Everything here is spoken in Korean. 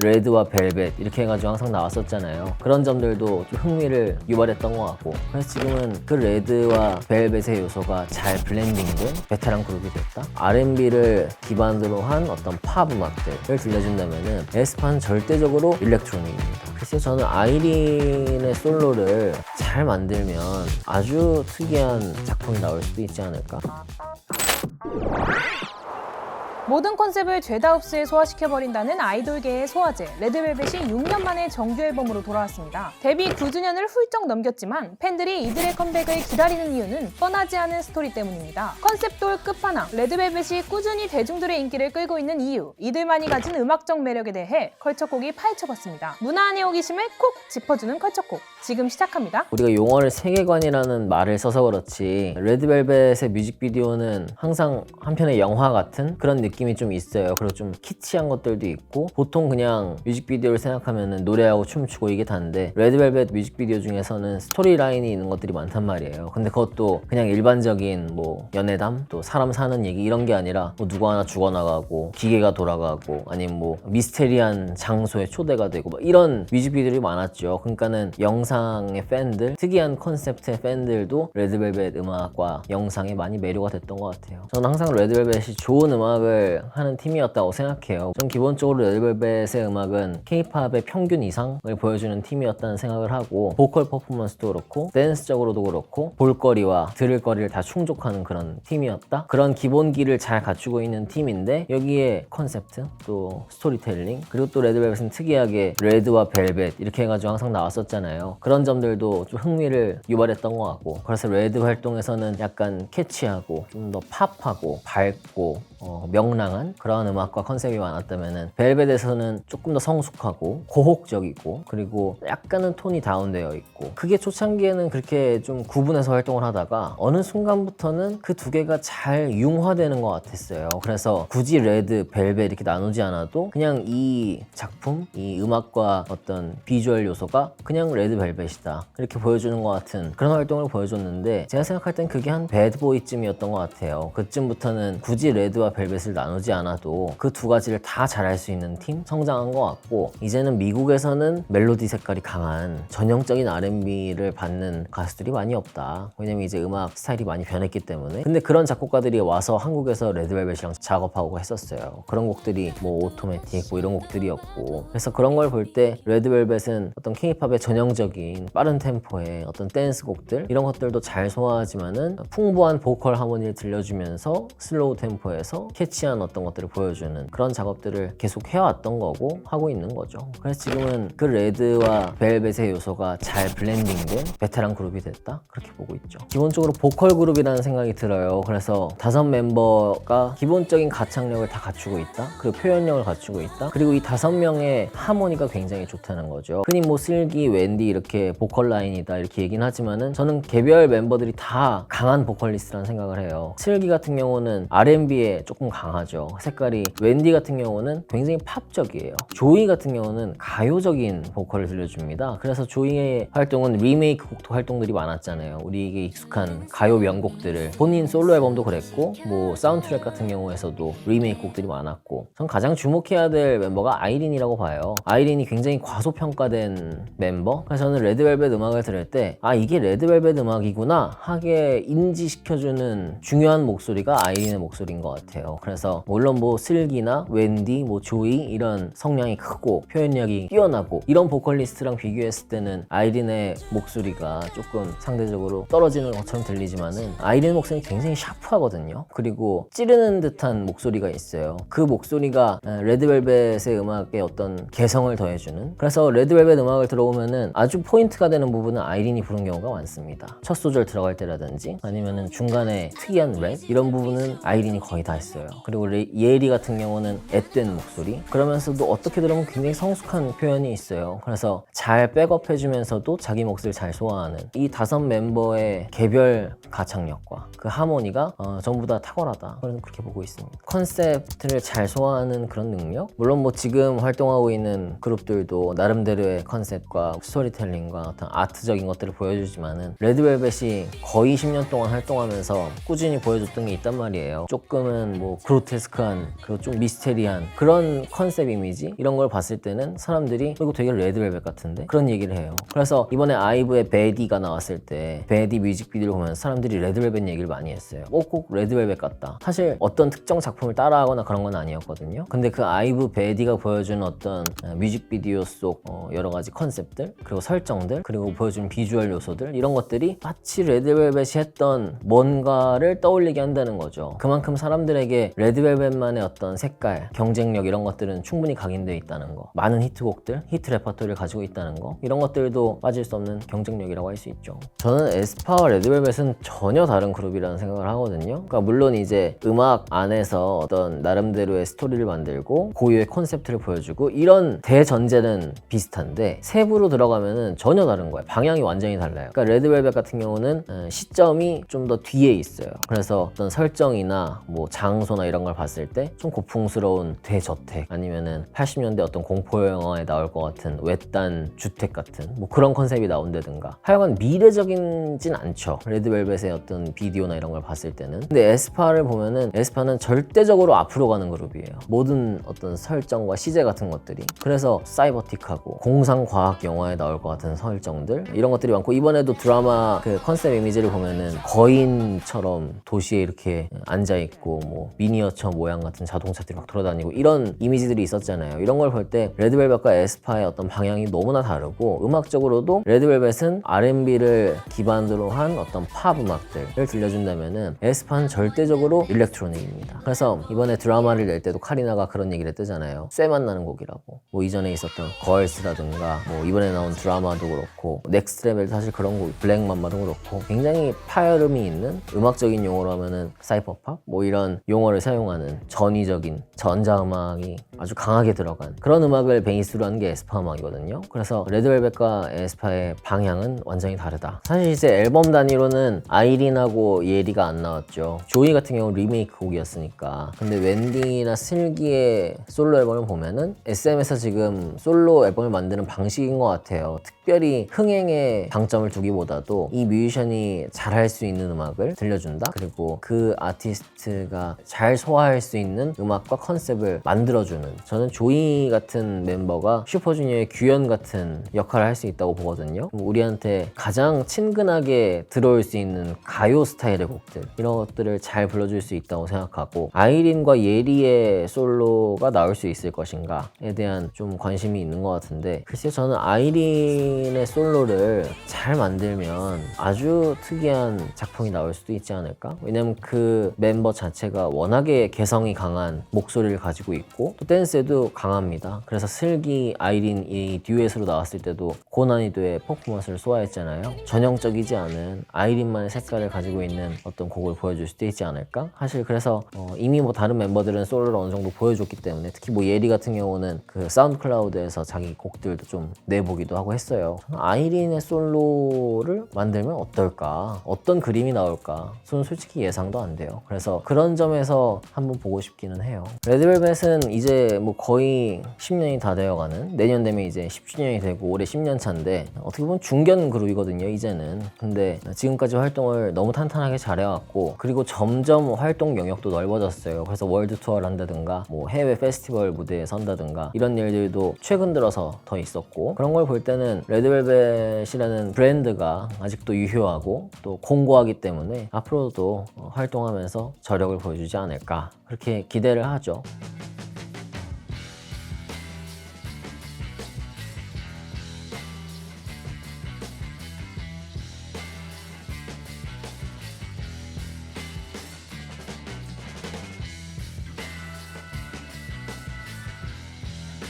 레드와 벨벳 이렇게 해가지고 항상 나왔었잖아요. 그런 점들도 좀 흥미를 유발했던 것 같고, 그래서 지금은 그 레드와 벨벳의 요소가 잘 블렌딩된 베테랑 그룹이 됐다. R&B를 기반으로 한 어떤 팝 음악들을 들려준다면은 에스파는 절대적으로 일렉트로닉입니다. 글쎄요, 저는 아이린의 솔로를 잘 만들면 아주 특이한 작품이 나올 수도 있지 않을까. 모든 컨셉을 죄다 흡수에 소화시켜버린다는 아이돌계의 소화제 레드벨벳이 6년 만에 정규 앨범으로 돌아왔습니다. 데뷔 9주년을 훌쩍 넘겼지만 팬들이 이들의 컴백을 기다리는 이유는 뻔하지 않은 스토리 때문입니다. 컨셉돌 끝판왕 레드벨벳이 꾸준히 대중들의 인기를 끌고 있는 이유, 이들만이 가진 음악적 매력에 대해 컬처콕이 파헤쳐봤습니다. 문화안의 호기심을 콕 짚어주는 컬처콕, 지금 시작합니다. 우리가 용어를 세계관이라는 말을 써서 그렇지 레드벨벳의 뮤직비디오는 항상 한편의 영화 같은 그런 느낌이 좀 있어요. 그리고 좀 키치한 것들도 있고, 보통 그냥 뮤직비디오를 생각하면 노래하고 춤추고 이게 다인데 레드벨벳 뮤직비디오 중에서는 스토리라인이 있는 것들이 많단 말이에요. 근데 그것도 그냥 일반적인 뭐 연애담, 또 사람 사는 얘기 이런 게 아니라 뭐 누구 하나 죽어나가고 기계가 돌아가고 아니면 뭐 미스테리한 장소에 초대가 되고 뭐 이런 뮤직비디오들이 많았죠. 그러니까는 영상의 팬들, 특이한 컨셉트의 팬들도 레드벨벳 음악과 영상에 많이 매료가 됐던 것 같아요. 저는 항상 레드벨벳이 좋은 음악을 하는 팀이었다고 생각해요. 전 기본적으로 레드벨벳의 음악은 K-팝의 평균 이상을 보여주는 팀이었다는 생각을 하고, 보컬 퍼포먼스도 그렇고 댄스적으로도 그렇고 볼거리와 들을 거리를 다 충족하는 그런 팀이었다. 그런 기본기를 잘 갖추고 있는 팀인데 여기에 컨셉트, 또 스토리텔링, 그리고 또 레드벨벳은 특이하게 레드와 벨벳 이렇게 해가지고 항상 나왔었잖아요. 그런 점들도 좀 흥미를 유발했던 것 같고, 그래서 레드 활동에서는 약간 캐치하고 좀 더 팝하고 밝고 명랑한 그런 음악과 컨셉이 많았다면은 벨벳에서는 조금 더 성숙하고 고혹적이고, 그리고 약간은 톤이 다운되어 있고, 그게 초창기에는 그렇게 좀 구분해서 활동을 하다가 어느 순간부터는 그 두 개가 잘 융화되는 것 같았어요. 그래서 굳이 레드, 벨벳 이렇게 나누지 않아도 그냥 이 작품, 이 음악과 어떤 비주얼 요소가 그냥 레드 벨벳이다 이렇게 보여주는 것 같은 그런 활동을 보여줬는데, 제가 생각할 땐 그게 한 배드보이쯤이었던 것 같아요. 그쯤부터는 굳이 레드와 벨벳을 나누지 않아도 그 두 가지를 다 잘할 수 있는 팀 성장한 것 같고, 이제는 미국에서는 멜로디 색깔이 강한 전형적인 R&B를 받는 가수들이 많이 없다. 왜냐면 이제 음악 스타일이 많이 변했기 때문에. 근데 그런 작곡가들이 와서 한국에서 레드벨벳이랑 작업하고 했었어요. 그런 곡들이 뭐 오토매틱 뭐 이런 곡들이었고, 그래서 그런 걸 볼 때 레드벨벳은 어떤 K-팝의 전형적인 빠른 템포의 어떤 댄스 곡들 이런 것들도 잘 소화하지만은 풍부한 보컬 하모니를 들려주면서 슬로우 템포에서 캐치한 어떤 것들을 보여주는 그런 작업들을 계속 해왔던 거고 하고 있는 거죠. 그래서 지금은 그 레드와 벨벳의 요소가 잘 블렌딩된 베테랑 그룹이 됐다, 그렇게 보고 있죠. 기본적으로 보컬 그룹이라는 생각이 들어요. 그래서 5 멤버가 기본적인 가창력을 다 갖추고 있다, 그리고 표현력을 갖추고 있다, 그리고 이 5명의 하모니가 굉장히 좋다는 거죠. 흔히 뭐 슬기, 웬디 이렇게 보컬 라인이다 이렇게 얘기는 하지만은 저는 개별 멤버들이 다 강한 보컬리스트라는 생각을 해요. 슬기 같은 경우는 R&B에 조금 강하죠. 색깔이. 웬디 같은 경우는 굉장히 팝적이에요. 조이 같은 경우는 가요적인 보컬을 들려줍니다. 그래서 조이의 활동은 리메이크 곡도 활동들이 많았잖아요. 우리에게 익숙한 가요 명곡들을, 본인 솔로 앨범도 그랬고 뭐 사운드트랙 같은 경우에서도 리메이크 곡들이 많았고, 전 가장 주목해야 될 멤버가 아이린이라고 봐요. 아이린이 굉장히 과소평가된 멤버. 그래서 저는 레드벨벳 음악을 들을 때 아, 이게 레드벨벳 음악이구나 하게 인지시켜주는 중요한 목소리가 아이린의 목소리인 것 같아요. 그래서 물론 뭐 슬기나 웬디, 뭐 조이 이런 성량이 크고 표현력이 뛰어나고 이런 보컬리스트랑 비교했을 때는 아이린의 목소리가 조금 상대적으로 떨어지는 것처럼 들리지만은 아이린 목소리는 굉장히 샤프하거든요. 그리고 찌르는 듯한 목소리가 있어요. 그 목소리가 레드벨벳의 음악에 어떤 개성을 더해주는, 그래서 레드벨벳 음악을 들어보면은 아주 포인트가 되는 부분은 아이린이 부른 경우가 많습니다. 첫 소절 들어갈 때라든지 아니면은 중간에 특이한 랩 이런 부분은 아이린이 거의 다 했어요. 그리고 예리 같은 경우는 앳된 목소리, 그러면서도 어떻게 들으면 굉장히 성숙한 표현이 있어요. 그래서 잘 백업해주면서도 자기 몫을 잘 소화하는 이 5 멤버의 개별 가창력과 그 하모니가 전부 다 탁월하다, 저는 그렇게 보고 있습니다. 컨셉트를 잘 소화하는 그런 능력, 물론 뭐 지금 활동하고 있는 그룹들도 나름대로의 컨셉과 스토리텔링과 어떤 아트적인 것들을 보여주지만은 레드벨벳이 거의 10년 동안 활동하면서 꾸준히 보여줬던 게 있단 말이에요. 조금은 약간 뭐 그로테스크한 그리고 좀 미스테리한 그런 컨셉 이미지 이런 걸 봤을 때는 사람들이 이거 되게 레드벨벳 같은데 그런 얘기를 해요. 그래서 이번에 아이브의 베디가 나왔을 때 베디 뮤직비디오를 보면 사람들이 레드벨벳 얘기를 많이 했어요. 꼭 레드벨벳 같다. 사실 어떤 특정 작품을 따라하거나 그런 건 아니었거든요. 근데 그 아이브 베디가 보여주는 어떤 뮤직비디오 속 여러 가지 컨셉들 그리고 설정들 그리고 보여주는 비주얼 요소들 이런 것들이 마치 레드벨벳이 했던 뭔가를 떠올리게 한다는 거죠. 그만큼 사람들에게 레드벨벳만의 어떤 색깔, 경쟁력 이런 것들은 충분히 각인되어 있다는 거. 많은 히트곡들, 히트 레퍼토리를 가지고 있다는 거. 이런 것들도 빠질 수 없는 경쟁력이라고 할 수 있죠. 저는 에스파와 레드벨벳은 전혀 다른 그룹이라는 생각을 하거든요. 그러니까 물론 이제 음악 안에서 어떤 나름대로의 스토리를 만들고 고유의 콘셉트를 보여주고 이런 대전제는 비슷한데 세부로 들어가면은 전혀 다른 거예요. 방향이 완전히 달라요. 그러니까 레드벨벳 같은 경우는 시점이 좀 더 뒤에 있어요. 그래서 어떤 설정이나 뭐 장소나 이런 걸 봤을 때 좀 고풍스러운 대저택 아니면은 80년대 어떤 공포 영화에 나올 것 같은 외딴 주택 같은 뭐 그런 컨셉이 나온다든가 하여간 미래적이진 않죠. 레드벨벳의 어떤 비디오나 이런 걸 봤을 때는. 근데 에스파를 보면은 에스파는 절대적으로 앞으로 가는 그룹이에요. 모든 어떤 설정과 시제 같은 것들이. 그래서 사이버틱하고 공상과학 영화에 나올 것 같은 설정들 이런 것들이 많고 이번에도 드라마 그 컨셉 이미지를 보면은 거인처럼 도시에 이렇게 앉아있고 뭐 미니어처 모양 같은 자동차들이 막 돌아다니고 이런 이미지들이 있었잖아요. 이런 걸 볼 때 레드벨벳과 에스파의 어떤 방향이 너무나 다르고 음악적으로도 레드벨벳은 R&B를 기반으로 한 어떤 팝 음악들을 들려준다면은 에스파는 절대적으로 일렉트로닉입니다. 그래서 이번에 드라마를 낼 때도 카리나가 그런 얘기를 했잖아요. 쇠만 나는 곡이라고. 뭐 이전에 있었던 걸스라든가 뭐 이번에 나온 드라마도 그렇고 넥스트 레벨도 사실 그런 곡 블랙맘마도 그렇고 굉장히 파열음이 있는 음악적인 용어로 하면은 사이퍼팝 뭐 이런 용어를 사용하는 전위적인 전자음악이 아주 강하게 들어간 그런 음악을 베이스로 한 게 에스파 음악이거든요. 그래서 레드벨벳과 에스파의 방향은 완전히 다르다. 사실 이제 앨범 단위로는 아이린하고 예리가 안 나왔죠. 조이 같은 경우는 리메이크 곡이었으니까. 근데 웬디나 슬기의 솔로 앨범을 보면은 SM에서 지금 솔로 앨범을 만드는 방식인 것 같아요. 특별히 흥행에 방점을 두기보다도 이 뮤지션이 잘할 수 있는 음악을 들려준다. 그리고 그 아티스트가 잘 소화할 수 있는 음악과 컨셉을 만들어주는. 저는 조이 같은 멤버가 슈퍼주니어의 규현 같은 역할을 할 수 있다고 보거든요. 우리한테 가장 친근하게 들어올 수 있는 가요 스타일의 곡들 이런 것들을 잘 불러줄 수 있다고 생각하고 아이린과 예리의 솔로가 나올 수 있을 것인가에 대한 좀 관심이 있는 것 같은데 글쎄요 저는 아이린의 솔로를 잘 만들면 아주 특이한 작품이 나올 수도 있지 않을까? 왜냐면 그 멤버 자체가 워낙에 개성이 강한 목소리를 가지고 있고 또 댄스에도 강합니다. 그래서 슬기, 아이린 이 듀엣으로 나왔을 때도 고난이도의 퍼포먼스를 소화했잖아요. 전형적이지 않은 아이린만의 색깔을 가지고 있는 어떤 곡을 보여줄 수도 있지 않을까? 사실 그래서 이미 뭐 다른 멤버들은 솔로를 어느 정도 보여줬기 때문에 특히 뭐 예리 같은 경우는 그 사운드 클라우드에서 자기 곡들도 좀 내보기도 하고 했어요. 아이린의 솔로를 만들면 어떨까? 어떤 그림이 나올까? 저는 솔직히 예상도 안 돼요. 그래서 그런 점에서 한번 보고 싶기는 해요. 레드벨벳은 이제 뭐 거의 10년이 다 되어가는 내년 되면 이제 10주년이 되고 올해 10년 차인데 어떻게 보면 중견 그룹이거든요 이제는. 근데 지금까지 활동을 너무 탄탄하게 잘해왔고 그리고 점점 활동 영역도 넓어졌어요. 그래서 월드 투어를 한다든가 뭐 해외 페스티벌 무대에 선다든가 이런 일들도 최근 들어서 더 있었고 그런 걸 볼 때는 레드벨벳이라는 브랜드가 아직도 유효하고 또 공고하기 때문에 앞으로도 활동하면서 저력을 보여주지 않을까 그렇게 기대를 하죠.